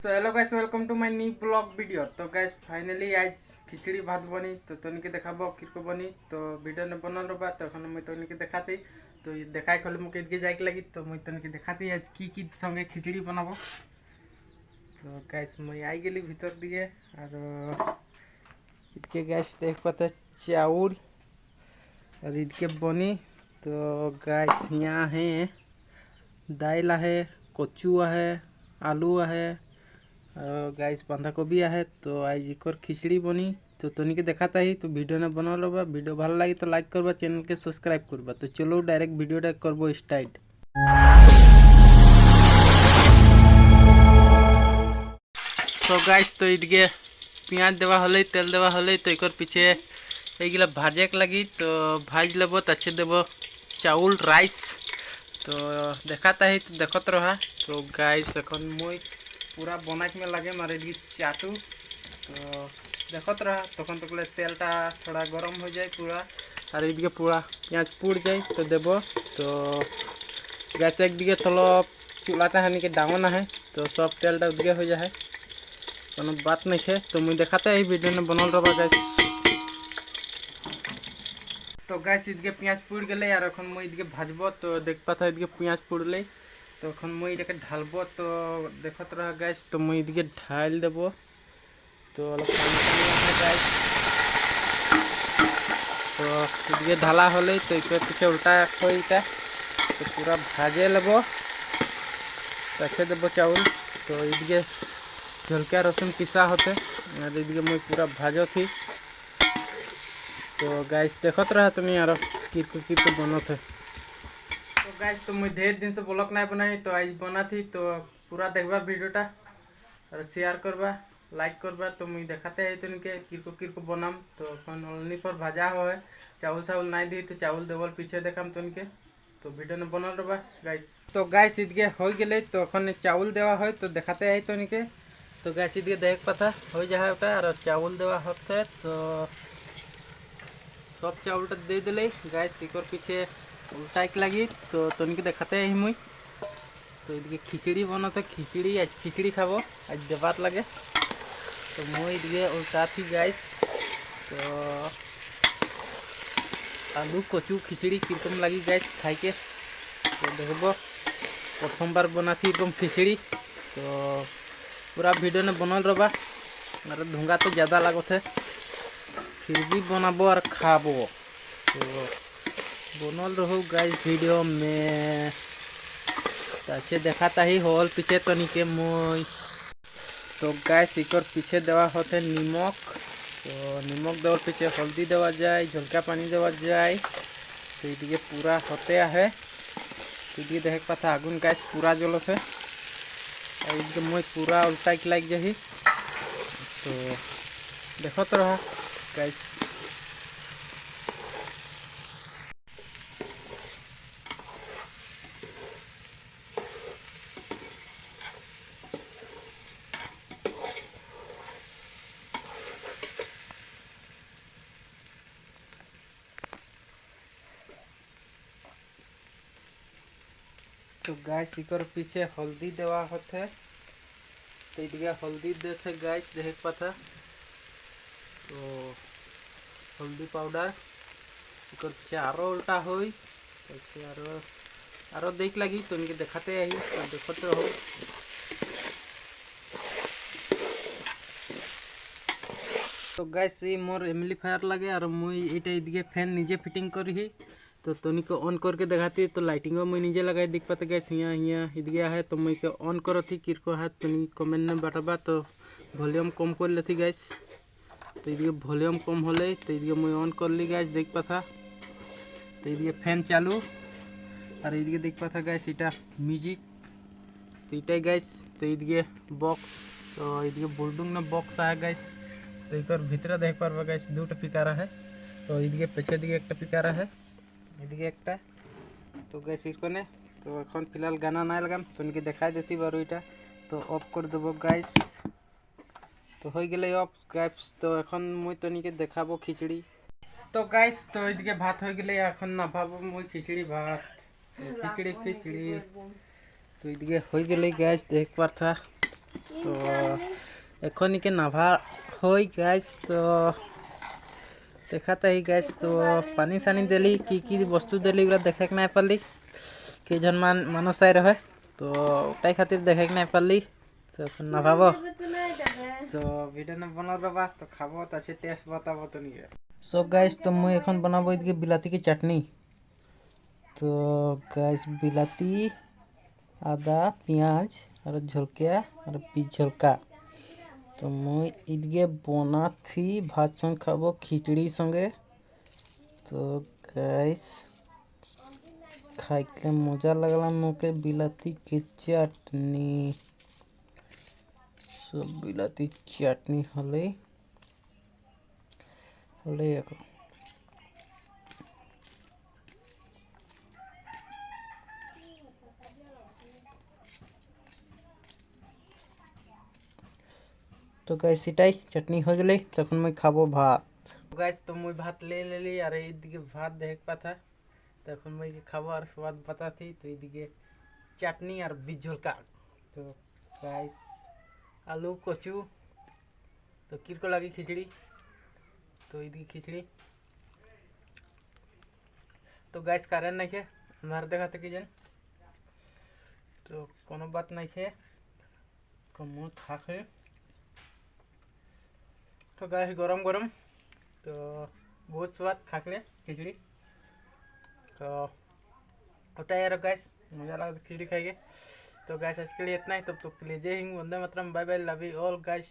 So hello guys, welcome to my new blog video. तो guys finally आज खिचड़ी भात बनी तो तनिके देखाबो किरको बनी तो वीडियो ने बनल रबा तो एखन मैं तनिके देखाते तो देखाई खले मुके इदके जाइक लगी तो मैं तनिके देखाते आज की संगे खिचड़ी बनाबो। तो गाइस मैं आई गेली भीतर दिए और इदके गाइस देख पाते चाउर और इदके बनी। तो गाइस यहाँ है दाल है, कचू है, आलू है, गाइस बंधा गोभी है। तो आज एक खिचड़ी बनी तो तनिके देखाता ही तो वीडियो ने बना लो। वीडियो भल लगी तो लाइक करबा, चैनल के सब्सक्राइब करबा। तो चलो डायरेक्ट वीडियो करबो स्टार्ट। तो गाइस तो इदगे पियाज देवा हले, तेल देवा हले तो एक पीछे एगिला भाजे के लगी तो भाज लेबो तछे देबो चाउल राइस। तो देखाता ही तो देखत रहा। तो गाइस एखन मुई पूरा बनाक में लगे मारे दी चाटू तो देखत रहा तखन तक तेलटा थोड़ा गरम हो जाए पूरा और इदिके पूरा पेंयाज पुड़ जाए तो देबो। तो गैस एक दिके थलो चूल्हाटा हानि के डाउन है तो सब तेलटा उदिके हो जाए कोनो बात नहीं है। तो मुझे देखाते ही वीडियो में बनल रहा गैस। तो गैस इदिके पेंयाज पुड़ गए और एखन मुझे इदिके भाजबो तो देख पाता इदिके पेंयाज पुड़ले तो एखन मुई इधर ढालबो तो देखत रहा गैस। तो मुई इधर ढाल देबो तो अलग पानी गैस। तो इधर ढाला होले तो एक पीछे उल्टा हो इटा तो पूरा भाजे लेबो रखे देबो चावल। तो इधर झलका रसुन पिसा होते और इधर मुई पूरा भाजो थी। तो गैस देखत रहा तुम यार किरको बनत है। तो गाइस तो मुझे ढेर दिन से ब्लॉग नहीं बनाई तो आज बना थी तो पूरा देखबा वीडियोटा और शेयर करबा, लाइक करबा। तो मुझे देखाते है तुमके किरको बनाम तो ओनली पर भाजा हो है चावल नहीं दी तो चावल देवल पीछे देखाम तुमके तो वीडियो ने बनल रहा गाइस। तो गाइस इदके हो गए तो एखन चावल देवा है तो देखाते है तुमके। तो गाइस इदके देख पाता हो जाए और चावल देवा होते तो सब चावलटा दे दिले गाइस एक पीछे उल्टा एक लगी तो तनिके देखाते ही मुई। तो इधर खिचड़ी बनते खिचड़ी आज खिचड़ी खाबो आज देवात लगे तो मुई इधर उल्टा थी गाइस। तो आलू कचू खिचड़ी किरकम लगी गाइस खाई के तो देखबो प्रथम बार बना थी एकदम खिचड़ी तो पूरा वीडियो ने बनल रहा। मेरा धुंगा तो ज़्यादा लागत है फिर भी बनाबो और खाबो तो बनल रहो गाइस वीडियो में। अच्छे देखाता ही होल पीछे तो निके मुई। तो गैस एक पीछे देवा होते निमक तो निमक देवर पीछे हल्दी देवा जाए, झलका पानी देवा जाए तो ये पूरा होते है। तो ये देख पाता आगुन गैस पूरा जलत है और मुई पूरा उल्टा के लग जाही तो देखत रहा गैस। तो गैस एक पीछे हल्दी देवा होते तो इधर हल्दी देते गैस देख पाता तो हल्दी पाउडर एक पीछे आरो उल्टा हो आरो देख लगी तो इनके देखाते ही तो देखते रहो। तो गैस ये मोर एम्पलीफायर लगे और मुई इटा इधर फैन निजे फिटिंग करी तो तनिक ऑन करके दिखाती तो लाइटिंग मुई निजे लगाई दिख पाते गैस यहाँ इधर है तो मुई के ऑन करो थी किरको है तुम कमेंट में बताबा तो वॉल्यूम कम कर लेती गैस। तो इधर वॉल्यूम कम होले तो इधर मुई ऑन कर ली गैस देख पाता तो इधर फैन चालू और इधर देख पाता गैस इटा म्यूजिक तो इटा गैस। तो इधर बॉक्स तो इधर बोल्डुंग ना बॉक्स है गैस तो एक भीतर देख पारबा गैस दुटा पिकारा है तो इधर पीछे दिए एक पिकारा है इधर एक तो गैस इसको तो एखन फिलहाल गाना ना लगाम तो इनके देखा देती बारू इटा तो ऑफ कर देव गैस। तो हो गए ऑफ गैस तो एखन मुई तो निके देखाबो खिचड़ी। तो गैस तो इधर भात हो गए एखन ना भाबो मुई खिचड़ी भात खिचड़ी तो इधर हो गए गैस देख पार था তো এখন ইকে নাভা হই গাইস। তো দেখাতে হি গাইস। তো পানি সানি দেলি কি বস্তু দেলি এগুলা দেখাক নাই পারলি কেইজনমান মানুষ আই রহে। তো ওটাই খাতির দেখাক নাই পারলি। তো এখন নাভাব। তো ভিডিও না বনার রবা তো খাবো তাছে টেস্ট বাতাবো তো নিয়ে। সো গাইস তো মুই এখন বানাবো এদিকে বিলাতি কি চাটনি। তো গাইস বিলাতি আদা পেঁয়াজ আর ঝলকিয়া আর পিস ঝলকা। তো মুই এদিকে বনাথি ভাত সঙ্গে খাবো খিচড়ি সঙ্গে। তো গাইস খাইতে মজা লাগলা মুখে বিলাতি কি চাটনি। সব বিলাতি চাটনি হলে এখন তো গাইস এটাই চাটনি হয়ে গেলে তখন মুই খাবো ভাত। গাইস তো মুই ভাত ले लेली আর এইদিকে ভাত দেখ পাতা তখন মুই খাবো আর स्वाद बताती। তো এইদিকে চাটনি আর বীজ ঝোলকা। তো গাইস আলু কচু তো কিরকো লাগি খিচড়ি। তো এইদিকে খিচড়ি তো গাইস কারেন্ট নাই खे अंधार देखाते कि जन। तो कोनो बात नहीं खे तो मुँह खा खे। तो गाइस गरम गरम तो बहुत स्वाद खाकले खिचड़ी। तो उठा यार गाइस मजा लगा खिचड़ी खाएंगे। तो गाइस आज के लिए इतना ही। तब तो के लिए Jai Hind Vande Mataram bye bye love you all guys.